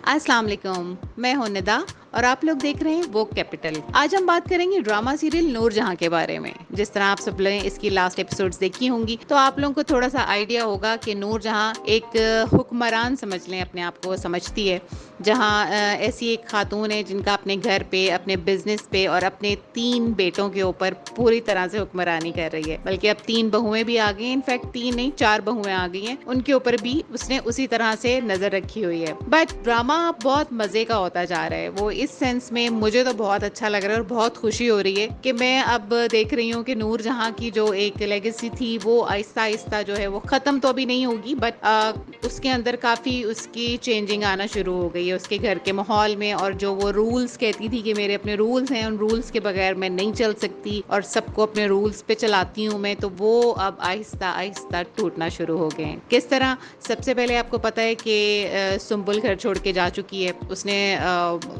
السلام علیکم، میں ہوں ندا اور آپ لوگ دیکھ رہے ہیں ووک کیپٹل۔ آج ہم بات کریں گے ڈرامہ سیریل نور جہاں کے بارے میں۔ جس طرح آپ سب نے اس کی لاسٹ ایپیسوڈز دیکھی ہوں گی تو آپ لوگوں کو تھوڑا سا آئیڈیا ہوگا کہ نور جہاں ایک حکمران سمجھ لیں، اپنے آپ کو سمجھتی ہے، جہاں ایسی ایک خاتون ہے جن کا اپنے گھر پہ، اپنے بزنس پہ اور اپنے 3 بیٹوں کے اوپر پوری طرح سے حکمرانی کر رہی ہے۔ بلکہ اب 3 بہویں بھی آ گئی ہیں، انفیکٹ 3 نہیں 4 بہویں آ گئی ہیں، ان کے اوپر بھی اس نے اسی طرح سے نظر رکھی ہوئی ہے۔ بٹ ڈرامہ بہت مزے کا ہوتا جا رہا ہے، وہ اس سینس میں مجھے تو بہت اچھا لگ رہا ہے اور بہت خوشی ہو رہی ہے کہ میں اب دیکھ رہی ہوں کہ نور جہاں کی جو ایک لیگیسی تھی وہ آہستہ آہستہ جو ہے وہ ختم تو ابھی نہیں ہوگی، بٹ اس کے اندر کافی اس کی چینجنگ آنا شروع ہو گئی ہے اس کے گھر کے ماحول میں، اور جو وہ رولز کہتی تھی کہ میرے اپنے رولز ہیں، ان رولز کے بغیر میں نہیں چل سکتی اور سب کو اپنے رولز پہ چلاتی ہوں میں، تو وہ اب آہستہ آہستہ ٹوٹنا شروع ہو گئے ہیں۔ کس طرح؟ سب سے پہلے آپ کو پتہ ہے کہ سنبل گھر چھوڑ کے جا چکی ہے، اس نے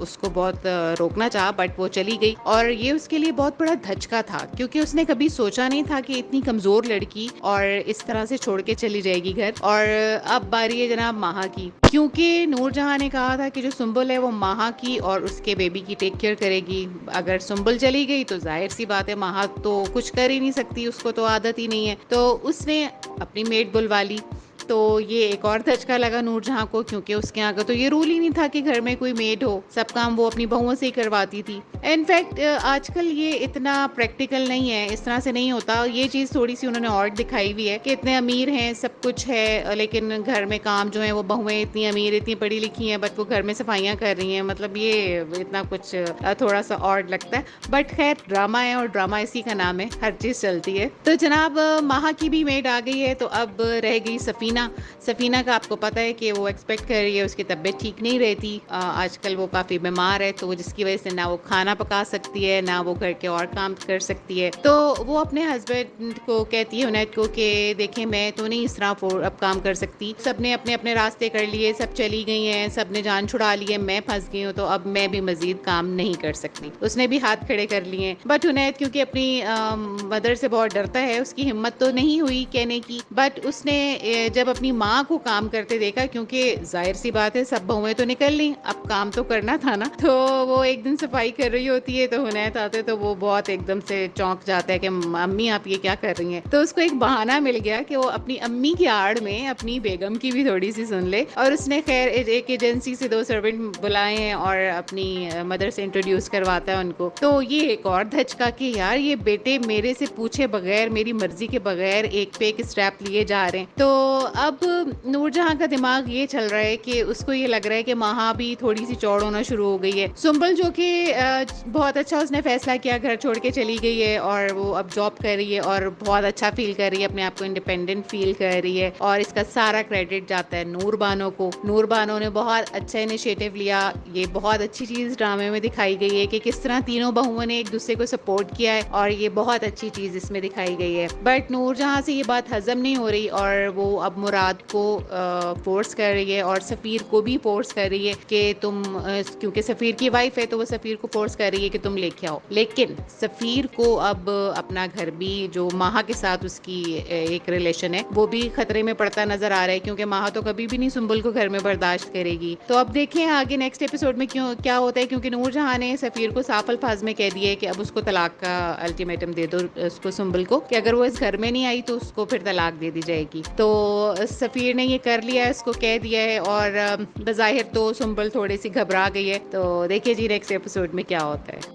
اس کو بہت روکنا چاہا بٹ وہ چلی گئی، اور یہ اس کے لیے بہت بڑا دھچکا تھا کیونکہ اس نے کبھی سوچا نہیں تھا کہ اتنی کمزور لڑکی اور اس طرح سے چھوڑ کے چلی جائے گی گھر۔ اور اب باری ہے جناب ماہا کی، کیونکہ نور جہاں نے کہا تھا کہ جو سنبل ہے وہ ماہا کی اور اس کے بیبی کی ٹیک کیئر کرے گی۔ اگر سنبل چلی گئی تو ظاہر سی بات ہے ماہا تو کچھ کر ہی نہیں سکتی، اس کو تو عادت ہی نہیں ہے، تو اس نے اپنی میڈ بلوا لی۔ تو یہ ایک اور دھچکا لگا نور جہاں کو، کیونکہ اس کے آگے تو یہ رول ہی نہیں تھا کہ گھر میں کوئی میڈ ہو، سب کام وہ اپنی بہوؤں سے ہی کرواتی تھی۔ انفیکٹ آج کل یہ اتنا پریکٹیکل نہیں ہے، اس طرح سے نہیں ہوتا۔ یہ چیز تھوڑی سی انہوں نے اور دکھائی ہوئی ہے کہ اتنے امیر ہیں، سب کچھ ہے، لیکن گھر میں کام جو ہے وہ بہویں اتنی امیر، اتنی پڑھی لکھی ہیں، بٹ وہ گھر میں صفائیاں کر رہی ہیں، مطلب یہ اتنا کچھ تھوڑا سا آڈ لگتا ہے، بٹ خیر ڈرامہ ہے اور ڈرامہ اسی کا نام ہے، ہر چیز چلتی ہے۔ تو جناب ماہا کی بھی میڈ آ گئی ہے، تو اب رہ گئی سفینہ کا آپ کو پتہ ہے کہ وہ ایکسپیکٹ کر رہی ہے، اس کی طبیعت ٹھیک نہیں رہتی، آج کل وہ کافی بیمار ہے، تو جس کی وجہ سے نہ وہ کھانا پکا سکتی ہے، نہ وہ گھر کے اور کام کر سکتی ہے۔ تو وہ اپنے ہسبینڈ کو کہتی ہے عنایت کو کہ دیکھیں میں تو نہیں اس طرح اب کام کر سکتی، سب نے اپنے اپنے راستے کر لیے، سب چلی گئی ہیں، سب نے جان چھڑا لی ہے، میں پھنس گئی ہوں، تو اب میں بھی مزید کام نہیں کر سکتی۔ اس نے بھی ہاتھ کھڑے کر لیے ہیں، بٹ عنایت کیونکہ اپنی مدر سے بہت ڈرتا ہے، اس کی ہمت تو نہیں ہوئی کہنے کی، بٹ اس نے جب اپنی ماں کو کام کرتے دیکھا، کیونکہ ظاہر سی بات ہے سب بہویں تو نکل لی، اب کام تو کرنا تھا نا، تو وہ ایک دن صفائی کر رہی ہوتی ہے تو عنایت آتے تو وہ بہت ایک دم سے چونک جاتا ہے کہ امی آپ یہ کیا کر رہی ہیں۔ تو اس کو ایک بہانہ مل گیا کہ وہ اپنی امی کی آڑ میں اپنی بیگم کی بھی تھوڑی سی سن لے، اور اس نے خیر ایک ایجنسی سے 2 سرونٹ بلائے ہیں اور اپنی مدر سے انٹروڈیوس کرواتا ہے ان کو۔ تو یہ ایک اور دھچکا کہ یار یہ بیٹے میرے سے پوچھے بغیر، میری مرضی کے بغیر ایک پہ ایک اسٹیپ لیے جا رہے ہیں۔ تو اب نور جہاں کا دماغ یہ چل رہا ہے کہ اس کو یہ لگ رہا ہے کہ ماہا بھی تھوڑی سی چوڑ ہونا شروع ہو گئی ہے۔ سنبل جو کہ بہت اچھا اس نے فیصلہ کیا، گھر چھوڑ کے چلی گئی ہے اور وہ اب جاب کر رہی ہے اور بہت اچھا فیل کر رہی ہے، اپنے آپ کو انڈیپینڈنٹ فیل کر رہی ہے، اور اس کا سارا کریڈٹ جاتا ہے نور بانو کو۔ نور بانو نے بہت اچھا انیشیٹو لیا، یہ بہت اچھی چیز ڈرامے میں دکھائی گئی ہے کہ کس طرح تینوں بہوؤں نے ایک دوسرے کو سپورٹ کیا ہے، اور یہ بہت اچھی چیز اس میں دکھائی گئی ہے۔ بٹ نور جہاں سے یہ بات ہضم نہیں ہو رہی، اور وہ اب مراد کو فورس کر رہی ہے اور سفیر کو بھی فورس کر رہی ہے کہ تم، کیونکہ سفیر کی وائف ہے تو وہ سفیر کو فورس کر رہی ہے کہ تم لے کے آؤ، لیکن سفیر کو اب اپنا گھر بھی، جو ماہا کے ساتھ اس کی ایک ریلیشن ہے، وہ بھی خطرے میں پڑتا نظر آ رہا ہے، کیونکہ ماہا تو کبھی بھی نہیں سنبل کو گھر میں برداشت کرے گی۔ تو اب دیکھیں آگے نیکسٹ ایپیسوڈ میں کیا ہوتا ہے، کیونکہ نور جہاں نے سفیر کو صاف الفاظ میں کہہ دیا ہے کہ اب اس کو طلاق کا الٹیمیٹم دے دو، اس کو سنبل کو، کہ اگر وہ اس گھر میں نہیں آئی تو اس کو پھر طلاق دے دی جائے گی۔ تو سفیر نے یہ کر لیا ہے، اس کو کہہ دیا ہے، اور بظاہر تو سنبل تھوڑی سی گھبرا گئی ہے۔ تو دیکھیے جی نیکسٹ ایپیسوڈ میں کیا ہوتا ہے۔